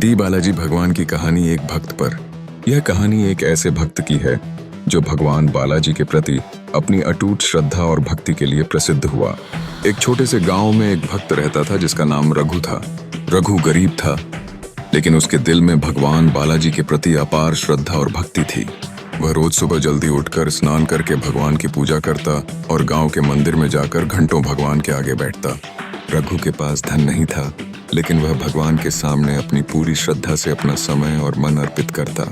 D Balaji भगवान की कहानी एक भक्त पर। यह कहानी एक ऐसे भक्त की है जो भगवान बालाजी के प्रति अपनी अटूट श्रद्धा और भक्ति के लिए प्रसिद्ध हुआ। एक छोटे से गांव में एक भक्त रहता था जिसका नाम रघु था। रघु गरीब था, लेकिन उसके दिल में भगवान बालाजी के प्रति अपार श्रद्धा और भक्ति थी। वह रोज सुबह जल्दी उठकर स्नान करके भगवान की पूजा करता और गांव के मंदिर में जाकर घंटों भगवान के आगे बैठता। रघु के पास धन नहीं था, लेकिन वह भगवान के सामने अपनी पूरी श्रद्धा से अपना समय और मन अर्पित करता।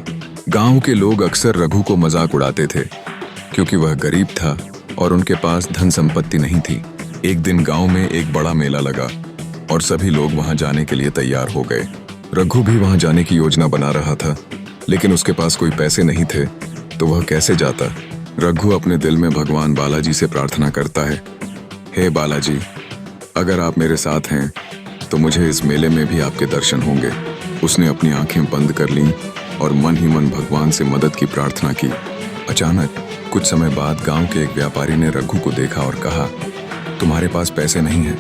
गांव के लोग अक्सर रघु को मजाक उड़ाते थे, क्योंकि वह गरीब था और उनके पास धन संपत्ति नहीं थी। एक दिन गांव में एक बड़ा मेला लगा और सभी लोग वहां जाने के लिए तैयार हो गए। रघु भी वहां जाने की योजना बना रहा था, लेकिन उसके पास कोई पैसे नहीं थे, तो वह कैसे जाता। रघु अपने दिल में भगवान बालाजी से प्रार्थना करता है, हे बालाजी, अगर आप मेरे साथ हैं तो मुझे इस मेले में भी आपके दर्शन होंगे। उसने अपनी आंखें बंद कर लीं और मन ही मन भगवान से मदद की प्रार्थना की। अचानक कुछ समय बाद गांव के एक व्यापारी ने रघु को देखा और कहा, तुम्हारे पास पैसे नहीं हैं,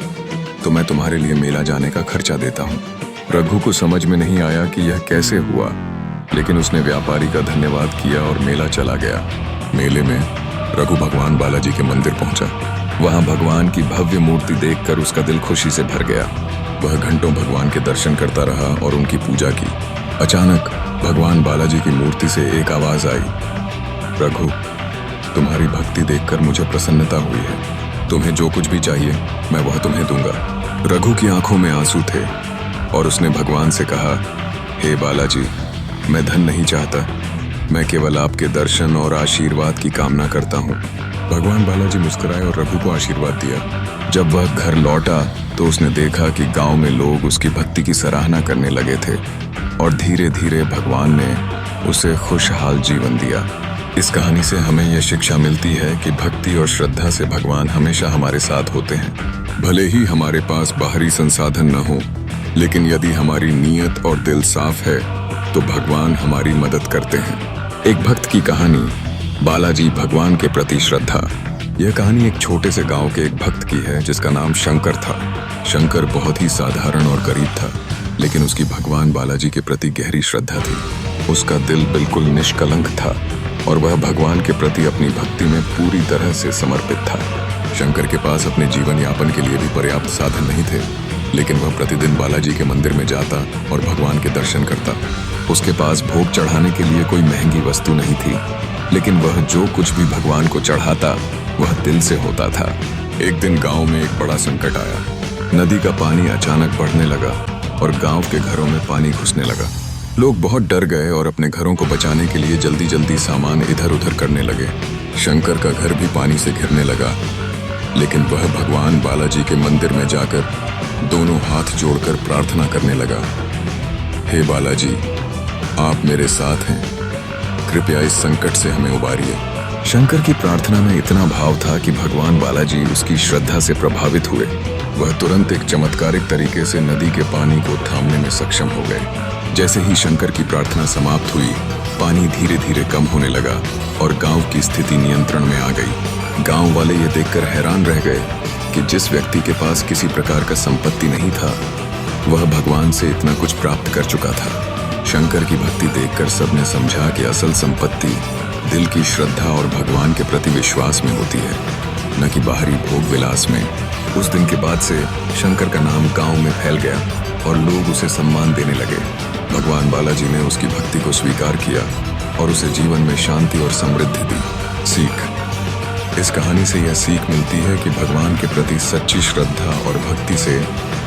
तो मैं तुम्हारे लिए मेला जाने का खर्चा देता हूँ। रघु को समझ में नहीं आया कि यह कैसे हुआ, लेकिन उसने व्यापारी का धन्यवाद किया और मेला चला गया। मेले में रघु भगवान बालाजी के मंदिर पहुंचा। वहां भगवान की भव्य मूर्ति देखकर उसका दिल खुशी से भर गया। वह घंटों भगवान के दर्शन करता रहा और उनकी पूजा की। अचानक भगवान बालाजी की मूर्ति से एक आवाज आई, रघु, तुम्हारी भक्ति देखकर मुझे प्रसन्नता हुई है। तुम्हें जो कुछ भी चाहिए मैं वह तुम्हें दूंगा। रघु की आंखों में आंसू थे और उसने भगवान से कहा, हे बालाजी, मैं धन नहीं चाहता, मैं केवल आपके दर्शन और आशीर्वाद की कामना करता हूँ। भगवान बालाजी मुस्कुराए और रघु को आशीर्वाद दिया। जब वह घर लौटा तो उसने देखा कि गांव में लोग उसकी भक्ति की सराहना करने लगे थे और धीरे धीरे भगवान ने उसे खुशहाल जीवन दिया। इस कहानी से हमें यह शिक्षा मिलती है कि भक्ति और श्रद्धा से भगवान हमेशा हमारे साथ होते हैं। भले ही हमारे पास बाहरी संसाधन न हो, लेकिन यदि हमारी नीयत और दिल साफ है तो भगवान हमारी मदद करते हैं। एक भक्त की कहानी, बालाजी भगवान के प्रति श्रद्धा। यह कहानी एक छोटे से गांव के एक भक्त की है जिसका नाम शंकर था। शंकर बहुत ही साधारण और गरीब था, लेकिन उसकी भगवान बालाजी के प्रति गहरी श्रद्धा थी। उसका दिल बिल्कुल निष्कलंक था और वह भगवान के प्रति अपनी भक्ति में पूरी तरह से समर्पित था। शंकर के पास अपने जीवन यापन के लिए भी पर्याप्त साधन नहीं थे, लेकिन वह प्रतिदिन बालाजी के मंदिर में जाता और भगवान के दर्शन करता। उसके पास भोग चढ़ाने के लिए कोई महंगी वस्तु नहीं थी, लेकिन वह जो कुछ भी भगवान को चढ़ाता वह दिल से होता था। एक दिन गांव में एक बड़ा संकट आया। नदी का पानी अचानक बढ़ने लगा और गांव के घरों में पानी घुसने लगा। लोग बहुत डर गए और अपने घरों को बचाने के लिए जल्दी जल्दी सामान इधर उधर करने लगे। शंकर का घर भी पानी से घिरने लगा, लेकिन वह भगवान बालाजी के मंदिर में जाकर दोनों हाथ जोड़कर प्रार्थना करने लगा, हे बालाजी, आप मेरे साथ हैं, कृपया इस संकट से हमें उबारिए। शंकर की प्रार्थना में इतना भाव था कि भगवान बालाजी उसकी श्रद्धा से प्रभावित हुए। वह तुरंत एक चमत्कारिक तरीके से नदी के पानी को थामने में सक्षम हो गए। जैसे ही शंकर की प्रार्थना समाप्त हुई, पानी धीरे धीरे कम होने लगा और गांव की स्थिति नियंत्रण में आ गई। गांव वाले ये देखकर हैरान रह गए कि जिस व्यक्ति के पास किसी प्रकार का संपत्ति नहीं था, वह भगवान से इतना कुछ प्राप्त कर चुका था। शंकर की भक्ति देखकर सबने समझा कि असल संपत्ति दिल की श्रद्धा और भगवान के प्रति विश्वास में होती है, न कि बाहरी भोग विलास में। उस दिन के बाद से शंकर का नाम गांव में फैल गया और लोग उसे सम्मान देने लगे। भगवान बालाजी ने उसकी भक्ति को स्वीकार किया और उसे जीवन में शांति और समृद्धि दी। सीख, इस कहानी से यह सीख मिलती है कि भगवान के प्रति सच्ची श्रद्धा और भक्ति से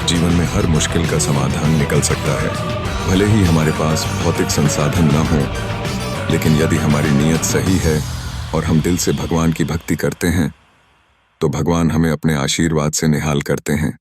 जीवन में हर मुश्किल का समाधान निकल सकता है। भले ही हमारे पास भौतिक संसाधन न हो, लेकिन यदि हमारी नीयत सही है और हम दिल से भगवान की भक्ति करते हैं, तो भगवान हमें अपने आशीर्वाद से निहाल करते हैं।